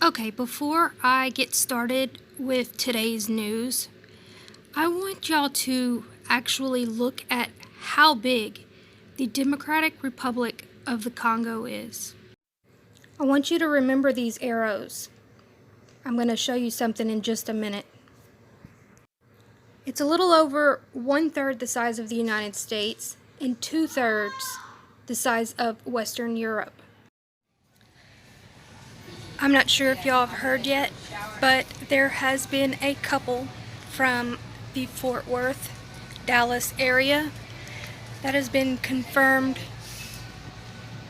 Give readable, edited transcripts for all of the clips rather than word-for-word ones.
Okay, before I get started with today's news, I want y'all to actually look at how big the Democratic Republic of the Congo is. I want you to remember these arrows. I'm going to show you something in just a minute. It's a little over 1/3 the size of the United States and 2/3 the size of Western Europe. I'm not sure if y'all have heard yet, but there has been a couple from the Fort Worth, Dallas area that has been confirmed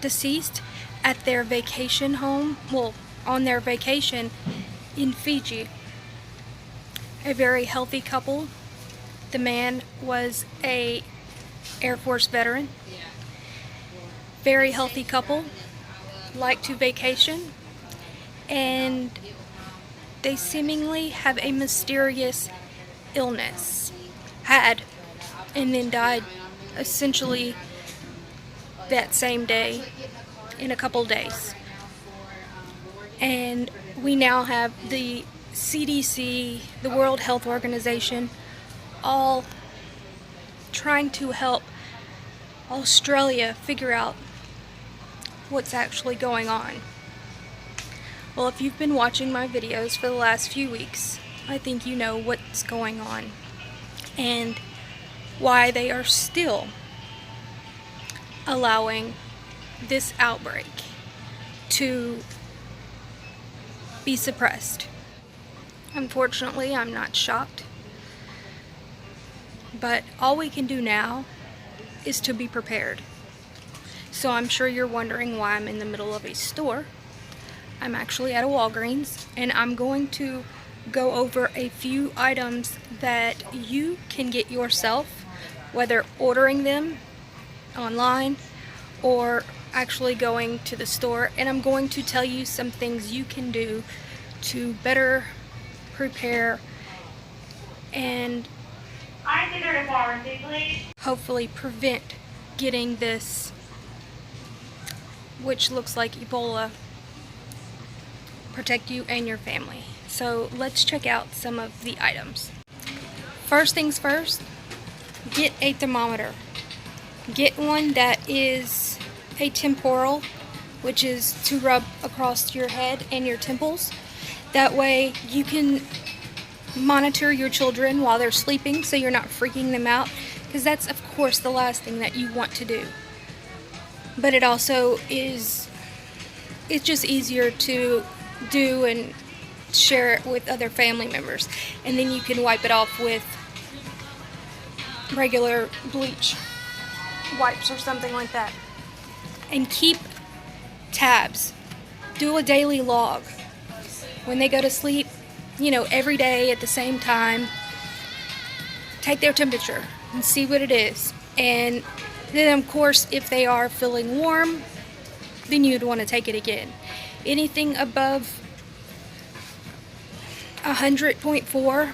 deceased at their vacation home, on their vacation in Fiji. A very healthy couple. The man was a Air Force veteran. Very healthy couple, like to vacation, and they seemingly have a mysterious illness. Had, and then died essentially that same day, in a couple days. And we now have the CDC, the World Health Organization, all trying to help Australia figure out what's actually going on. Well, if you've been watching my videos for the last few weeks, I think you know what's going on and why they are still allowing this outbreak to be suppressed. Unfortunately, I'm not shocked, but all we can do now is to be prepared. So I'm sure you're wondering why I'm in the middle of a store. I'm actually at a Walgreens, and I'm going to go over a few items that you can get yourself, whether ordering them online or actually going to the store, and I'm going to tell you some things you can do to better prepare and hopefully prevent getting this, which looks like Ebola, protect you and your family. So let's check out some of the items. First things first, get a thermometer. Get one that is a temporal, which is to rub across your head and your temples. That way you can monitor your children while they're sleeping so you're not freaking them out, because that's of course the last thing that you want to do. But it also is, it's just easier to do and share it with other family members, and then you can wipe it off with regular bleach wipes or something like that. And keep tabs. Do a daily log. When they go to sleep, every day at the same time, take their temperature and see what it is. And then of course, if they are feeling warm, then you'd want to take it again. Anything above 100.4,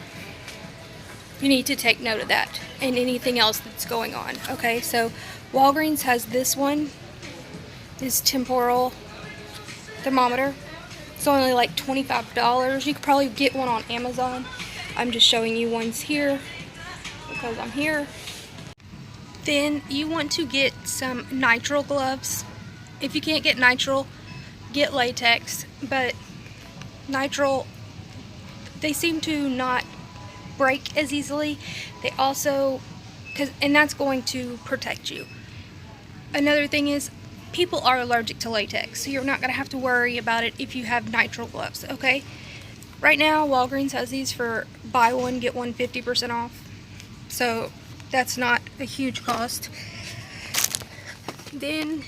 you need to take note of that, and anything else that's going on. Okay, so Walgreens has this one, this temporal thermometer. It's only like $25. You could probably get one on Amazon. I'm just showing you ones here because I'm here. Then you want to get some nitrile gloves. If you can't get nitrile, get latex, but nitrile, they seem to not break as easily. They also, and that's going to protect you. Another thing is, people are allergic to latex, so you're not going to have to worry about it if you have nitrile gloves, okay? Right now, Walgreens has these for buy one, get one 50% off. So that's not a huge cost. Then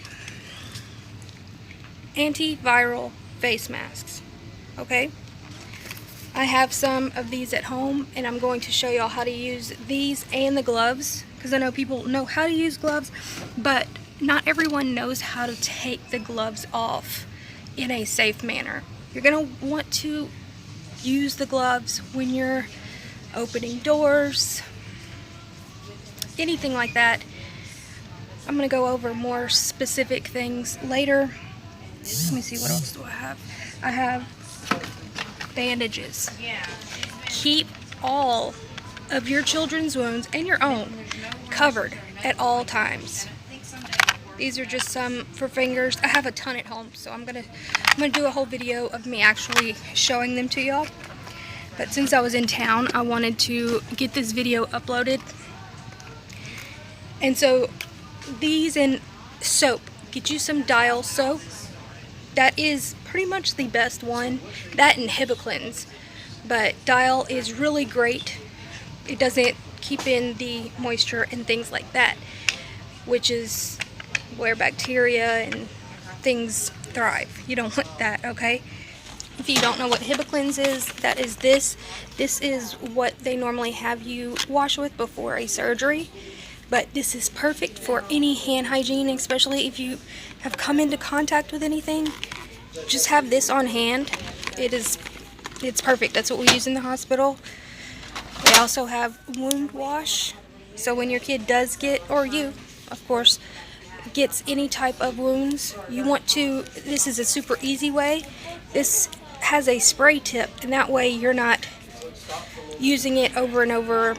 antiviral face masks, okay? I have some of these at home, and I'm going to show y'all how to use these and the gloves, because I know people know how to use gloves, but not everyone knows how to take the gloves off in a safe manner. You're going to want to use the gloves when you're opening doors, anything like that. I'm going to go over more specific things later. Let me see, what else do I have? I have bandages. Keep all of your children's wounds and your own covered at all times. These are just some for fingers. I have a ton at home, so I'm gonna do a whole video of me actually showing them to y'all. But since I was in town, I wanted to get this video uploaded. And so these and soap. Get you some DlES soap. That is pretty much the best one. That and Hibiclens. But DlES is really great. It doesn't keep in the moisture and things like that, which is where bacteria and things thrive. You don't want that, okay? If you don't know what Hibiclens is, that is this. This is what they normally have you wash with before a surgery. But this is perfect for any hand hygiene, especially if you have come into contact with anything. Just have this on hand. It's perfect. That's what we use in the hospital. They also have wound wash. So when your kid does get, or you, of course, gets any type of wounds, you want to, this is a super easy way. This has a spray tip, and that way you're not using it over and over.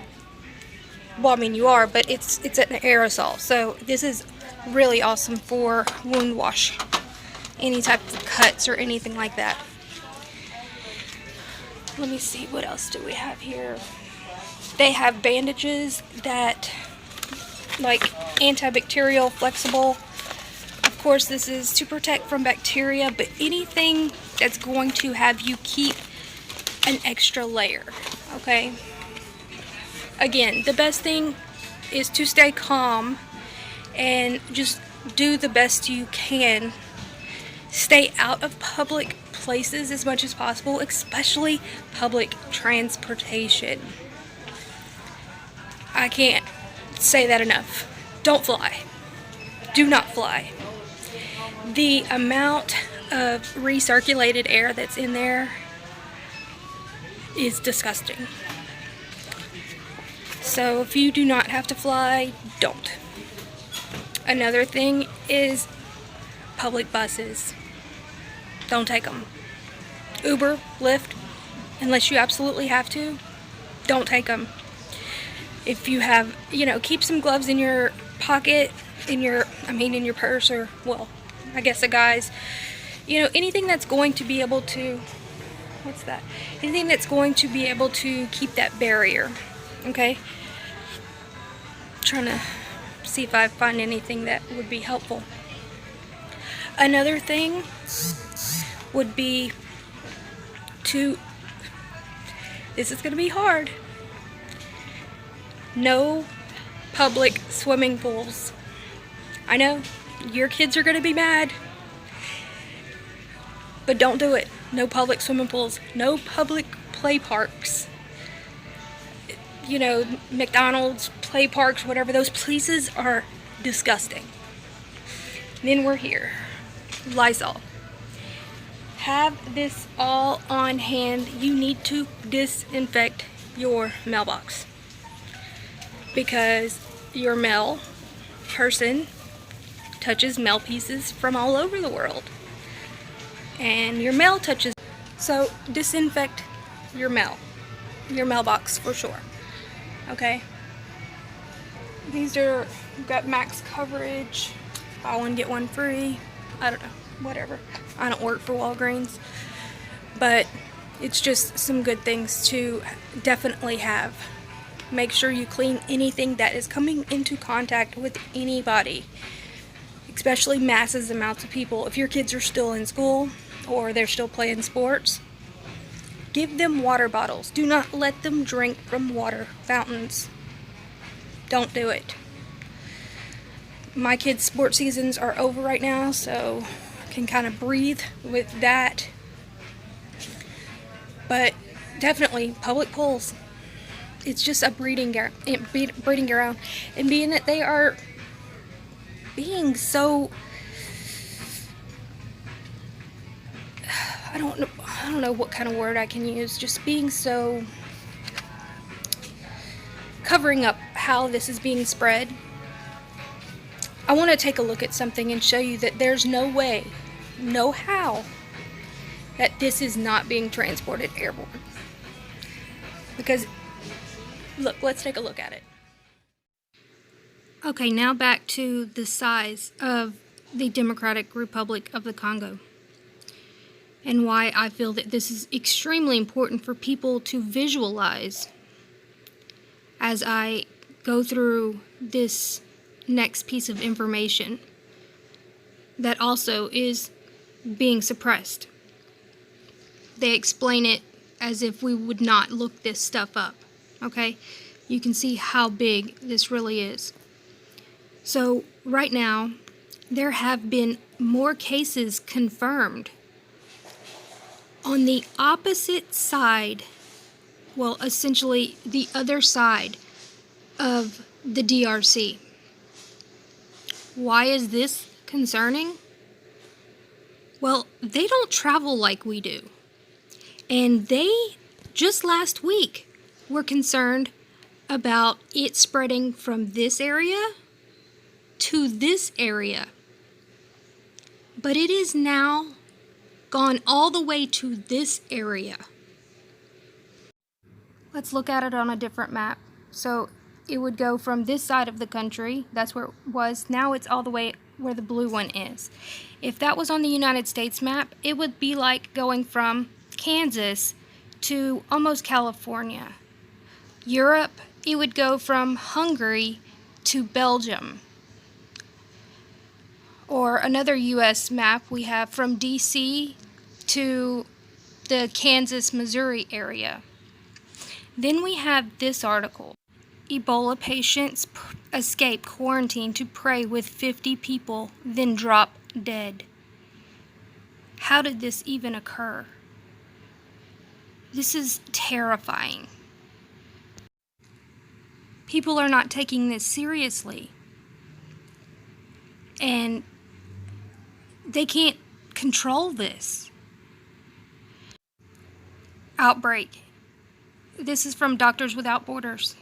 Well, I mean you are, but it's an aerosol. So this is really awesome for wound wash. Any type of cuts or anything like that. Let me see, what else do we have here? They have bandages that, like, antibacterial, flexible. Of course, this is to protect from bacteria, but anything that's going to have you keep an extra layer, okay? Again, the best thing is to stay calm and just do the best you can. Stay out of public places as much as possible, especially public transportation. I can't say that enough. Don't fly. Do not fly. The amount of recirculated air that's in there is disgusting. So if you do not have to fly, don't. Another thing is public buses. Don't take them. Uber, Lyft, unless you absolutely have to, don't take them. If you have, keep some gloves in your pocket, in your purse, or, well, I guess the guys, anything that's going to be able to, what's that? Anything that's going to be able to keep that barrier, okay? Trying to see if I find anything that would be helpful. Another thing would be this is going to be hard. No public swimming pools. I know, your kids are going to be mad, but don't do it. No public swimming pools. No public play parks. McDonald's, play parks, whatever. Those places are disgusting. And then we're here. Lysol. Have this all on hand. You need to disinfect your mailbox, because your mail person touches mail pieces from all over the world, and your mail touches. So disinfect your mailbox for sure. Okay, these are, we've got max coverage, buy one get one free. I don't know, whatever. I don't work for Walgreens, but it's just some good things to definitely have. Make sure you clean anything that is coming into contact with anybody, especially massive amounts of people. If your kids are still in school or they're still playing sports, give them water bottles. Do not let them drink from water fountains. Don't do it. My kids' sports seasons are over right now, so I can kind of breathe with that. But definitely, public pools. It's just a breeding ground. And being that they are being so, I don't know what kind of word I can use, just being so, covering up how this is being spread. I want to take a look at something and show you that there's no way, no how, that this is not being transported airborne. Because, look, let's take a look at it. Okay, now back to the size of the Democratic Republic of the Congo, and why I feel that this is extremely important for people to visualize as I go through this next piece of information that also is being suppressed. They explain it as if we would not look this stuff up, okay? You can see how big this really is. So right now, there have been more cases confirmed on the opposite side, well, essentially the other side of the DRC. Why is this concerning? Well, they don't travel like we do. And they, just last week, were concerned about it spreading from this area to this area. But it is now gone all the way to this area. Let's look at it on a different map. So it would go from this side of the country, that's where it was, now it's all the way where the blue one is. If that was on the United States map, it would be like going from Kansas to almost California. Europe, it would go from Hungary to Belgium. Or another US map we have from DC to the Kansas-Missouri area. Then we have this article. Ebola patients escape quarantine to pray with 50 people, then drop dead. How did this even occur? This is terrifying. People are not taking this seriously. And they can't control this. Outbreak. This is from Doctors Without Borders.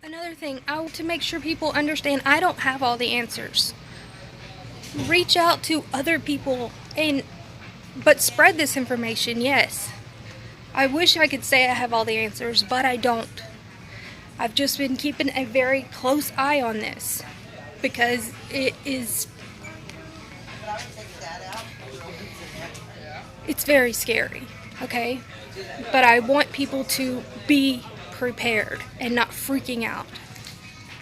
Another thing, to make sure people understand, I don't have all the answers. Reach out to other people, but spread this information, yes. I wish I could say I have all the answers, but I don't. I've just been keeping a very close eye on this because it's very scary, okay? But I want people to be prepared and not freaking out.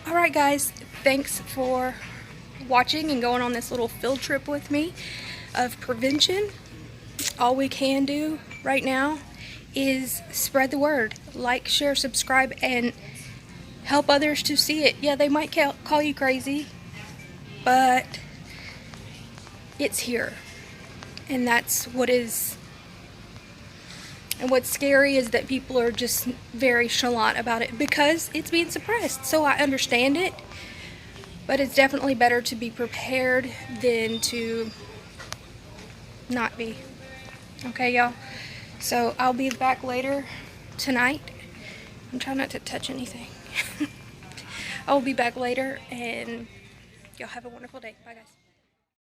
Alright guys, thanks for watching and going on this little field trip with me of prevention. All we can do right now is spread the word. Like, share, subscribe, and help others to see it. Yeah, they might call you crazy, but it's here. And that's what is. And what's scary is that people are just very chalant about it because it's being suppressed. So I understand it, but it's definitely better to be prepared than to not be. Okay, y'all? So I'll be back later tonight. I'm trying not to touch anything. I'll be back later, and y'all have a wonderful day. Bye, guys.